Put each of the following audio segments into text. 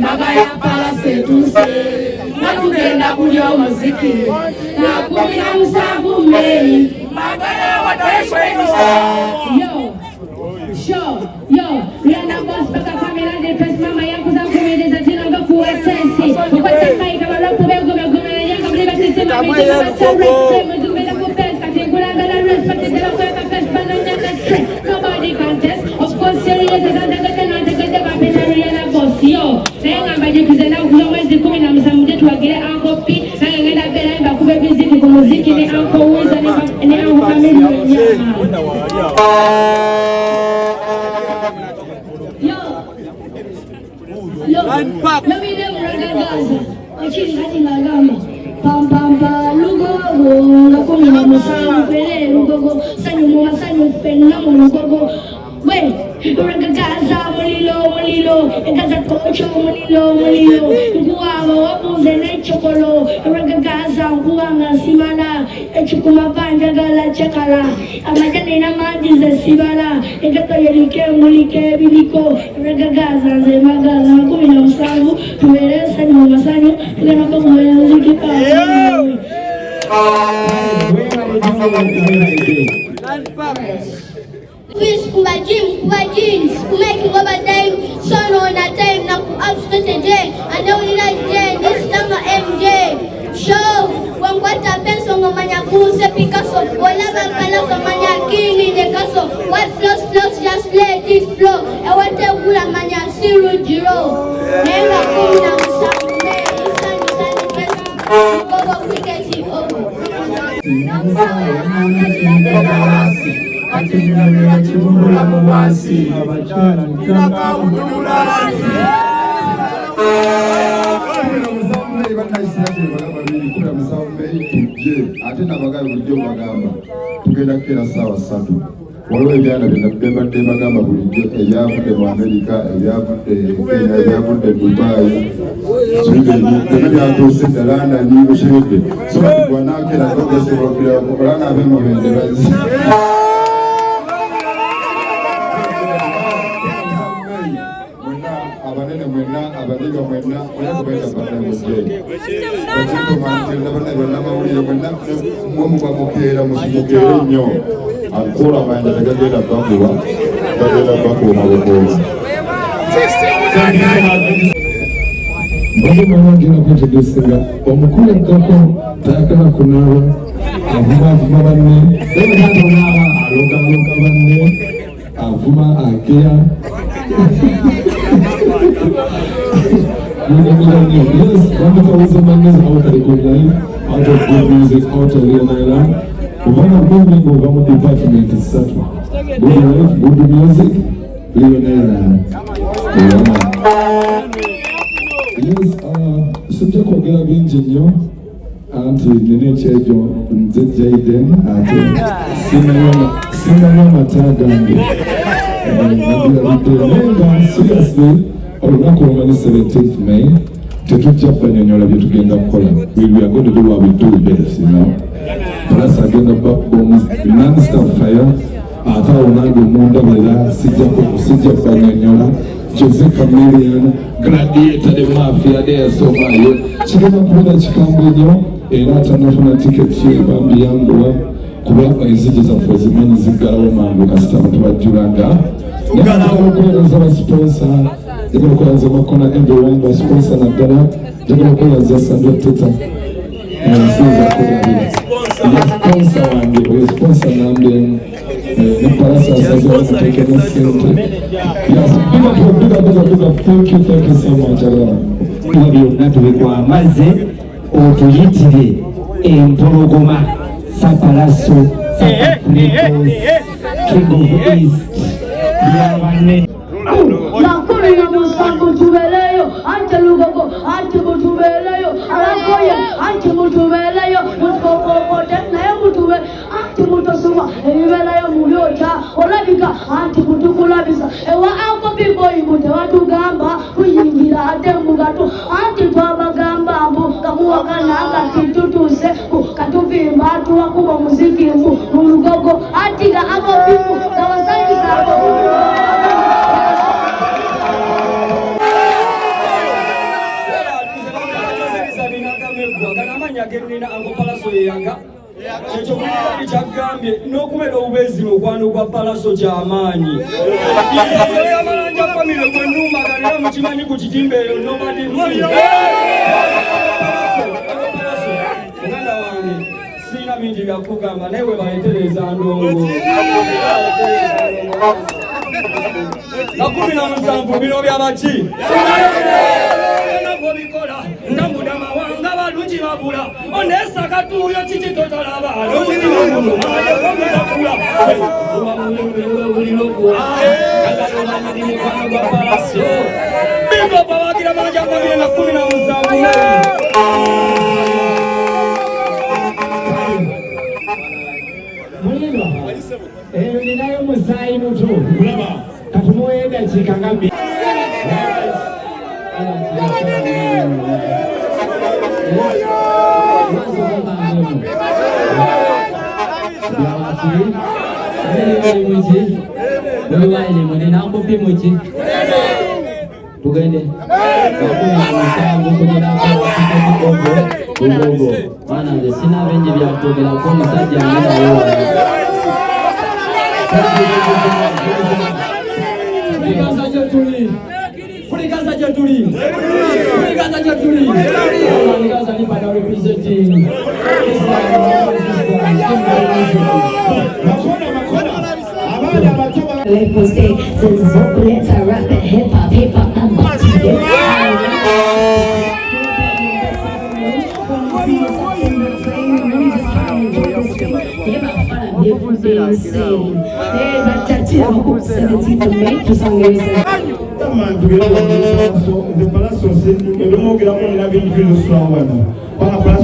magaya palase tuse natugenda kulya omuziki nakumira musanvu Mei magaya wateshwenisa yo show yo Rihanna boss paka kamera de press mama yangu za kueleza jina nga kuwa tensi upate maika marapu bego bego na yanga mleba sisi mami jina matarese mzumela kupes kategula ngala respect de la kuweka pes bana nyaka stress nobody contest of course serious and Rihanna boss yo nenga mbaje kuzenda kulo mwezi 17 tuwagire anko P na ngenda bela imba kube muziki ku muziki ni anko Wiza ni anko Kamili yo mide muragaza achini hati ngagamba pam pam pa lugogo ngakomina musanyu pele lugogo sanyu mwa sanyu pena lugogo we uragagaza mulilo ekaza tocho mulilo nguwa wabuze na chokolo uragagaza nguwa ngasimana echukuma panja gala chakala amajane na maji za sibala ekato yelike mulike biliko uragagaza ze magaza kumina msangu tueleza ni mwasanyu tugana kwa muziki pa Fish kubajin, kumeki ngoba time, sono na time na ku-upstate J, anaulila J, this nama MJ. Show, wangwata penso ngomanya kuse Picasso, wala bakala somanya king in the castle. What flows, just let it flow. Ewate kula manya siru jiro. Nenga kumina musakume, isani pesa, kogo kwiketi ogo. Atinira chibula muwasi abachara niraka ubululasi musambe bataisiraje bagababiri kula musambe tuje ate nabagaye bulijjo bagamba tugenda kera sawa 3 waliwo ebyana byabadde bagamba bulijjo ebyavudde mu Amerika ebyavudde Kenya ebyavudde Dubai Sweden byatuuse ddala ni bushiride so batugwanakera togesobokera okukolana abemo benderazi abadiga mwena oyakubenda bana muzee bakiko mantenda bana mawulire mwena mwomuba mukeera musimukere nnyo akola manja tegagenda bakuba mabukola mbagimanya ngina kwetegesera omukulu enkako tayagala kunaaba avuma banne ekatonaba aloga banne avuma akeya yes, wonderful Zamani's out of the good life, out of good music, out of real island. One of moving over our department is settled. Good life, good music, real island. Yes, subject of Gala Vinginio, Auntie Nene Chejo, Jaden, Sinama Tagandi. Seriously, olunaku olumani 17th May tetujja banyonyola bye tugenda kukola. We are going to do what we do best, you know. Plus agenda backbones, non-stop fire. Ata onange omundabira sijja banyonyola. Jose Chameleon, Gladiator, the Mafia, there somayo. Kigenda kubeera kikambwe nnyo era atanafuna tickets ye bambi yanguwa kuba enzigi zaffe zimanyi ziggalawo mangu kasita batubajjulanga. Okuweereza abasponsa njagala okwebaza Makona everyone basponsa naddala njagala okwebaza Sandra Teta nsiza kulabira sponsa wange oyo sponsa nambe ne Palasa asaze okuteekera ssente thank you so much kuba byonna tubikwa amazze otuyitire empologoma Sapalaso Sapafricos King of East Nakuri na musangu tubeleyo, ante lugogo, ante mutubeleyo, alakoya, ante mutubeleyo, mutukokote naye mutube, ante mutosuma, ebibeleyo mulyocha, olabika, ante mutukulabisa, ewa ako biboyi mute watugamba, kuyingira ate mugatu, ante twabagamba mbu, kamuwakana anga kitutuse, katuvimba, tuwakuba muziki mbu, mulugogo, atiga ako bibu, kawasangisa ako bibu. amannya genina Ango Palaso yeyaga ekyo kuliani kyagambye n'okubeera obubeezi mukwano gwa Palaso kyamaanyi yamalanja famire gwenumagalira mukimanyi ku kitimba eyo nobadi muganda wange sirina bingi byakugamba naye we baletereza ndongo na 17 bino byabaki bikola nga mudama wanga balungi babula onesa katuyo kikitotolaba bigobawagira banajakwagire na 17 ninayo musayi muto katumuwe dakika ngapi tugende mana nze sina bingi byakwogerako omusajja Let's stay since it's open, let's rap it, hip hop, I'm about to get de Palaso le mot que la monnaie avait vu le soir par la place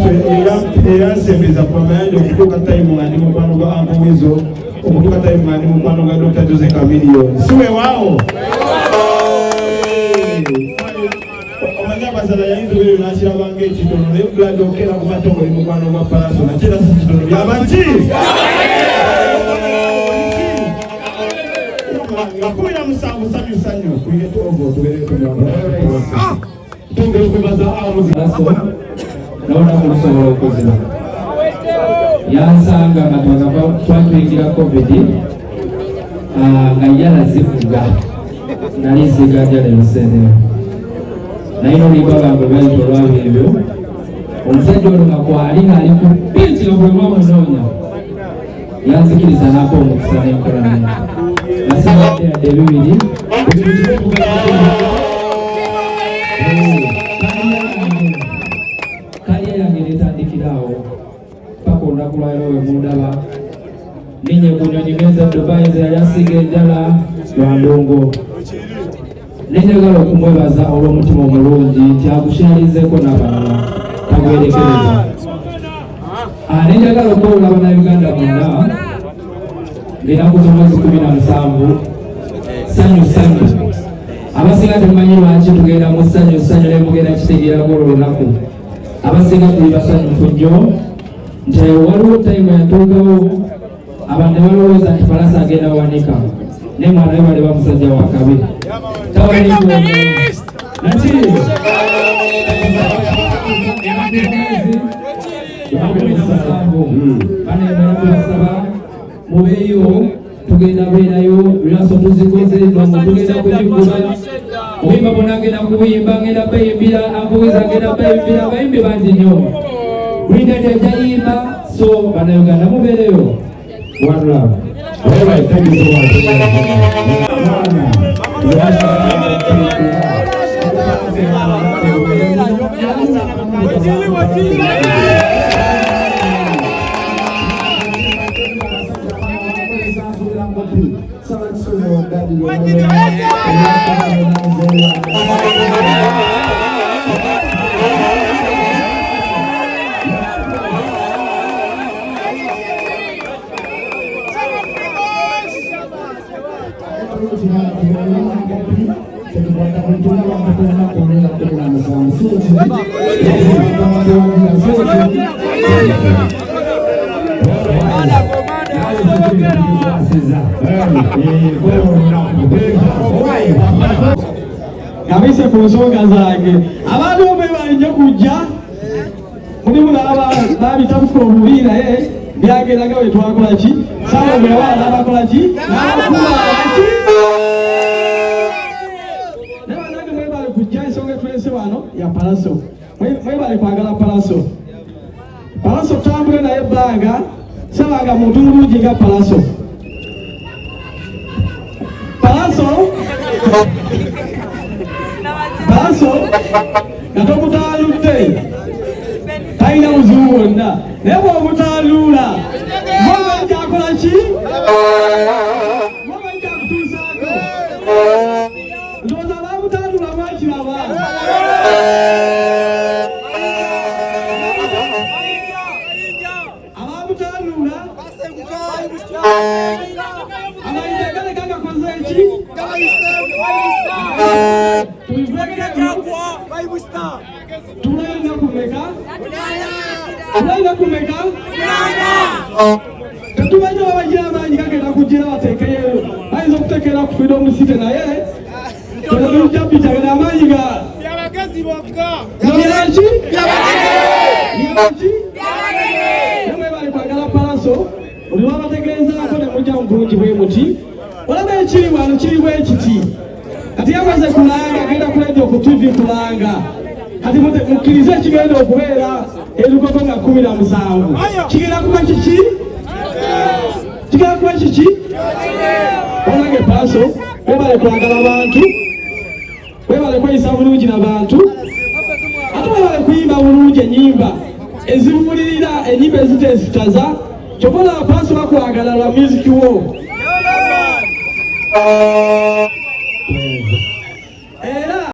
et un service à promène de tout kataï mon animo panoga ampoizo au tout kataï mon animo panoga Dr. Jose Camillo suwe wao basala yanzu bero nasira bange chitono ne blado kera kumatongo ni mkwano wa Palaso na chera chitono bya banchi ngakuya musango sanyo kuye togo tugere kumwamba tungere kubaza Palaso naona kusobola okozina yansanga nga twatwingira covid nga yalazivuga nali sigajja lemusene naye oliba bange baito olwabo ebyo omusajja ono nga kwali ali ku pinti nga bwe mwamunoonya yanzikiriza nako omukisa n'enkola naye nasigadde yadde bibiri kalya yange netandikiraawo paka olunaku lwaliro we mundaba ninye kunyonyi meza Dubai ze yali asiga enjala lwandongo nenjagala okumwebaza olw'omutima omulungi nti akushinalizeeko n'abalala tagwerekereza nenjagala okwewula bannayuganda bonna ng'enaku z'omwezi 17 sanyu abasinga temumanyi lwaki tugenda mu sanyu naye mugenda kitegeerako olwo lunaku abasinga tuli basanyufu nnyo nti waliwo tayimu yatuukawo abantu ne balowooza nti Palaso agenda wanika naye mwana we bali bamusajja wa kabi tawaliko nati banebasaba mubeeyo tugenda beerayo lwaso tuzikoze nongo tugenda kugikuba obuyimba bonna agenda kubuyimba ngenda bayimbira ambuwiza agenda bayimbira bayimbi bangi nnyo bulinda tyajayimba so bannayuganda mubeereyo one love. All right, thank you so much. Kabisa ku nsonga zange abantu bwe balinye kujja mulimu n'abantu byabufa obubi naye byageraga we twakola ki saawogera baana abakola ki n'abakubalaki naye banange mwebale kujja ensonga etulese wano ya palaso mwebale kwagala palaso tambule naye ebbanga sabanga muntu mulungi nga palaso nga tomutaaludde talina buzibu bwonna naye bw'omutaaluula mwebajja akola ki mwebajja akutuusaako ndowooza baamutaaluula mwakiraba abaamutaaluula amayinja galeka gakoze eki tulenga kumeka tetumanyi babagira amaanyi gagenda kugira bateekeyo bayinza okuteekera ku freedom city naye tujabitagenda amaanyi ga byabagezi bokka byaki namwe bali kwagala palaso oli wabategeezaako ne mujja mu bulungi bwe muti olaba ekiri wano kiri bwe kiti kati yamaze kulanga agenda kuleja ku TV kulanga kati mukkirize ekigenda okubeera ebigogo nga 17 kigenda kuba kiki olange palaso webale kwagala abantu webale kweyisa bulungi n'abantu ate webale kuyimba bulungi enyimba eziwulirira enyimba ezitesitaza kyobola palaso bakwagala lwa music wo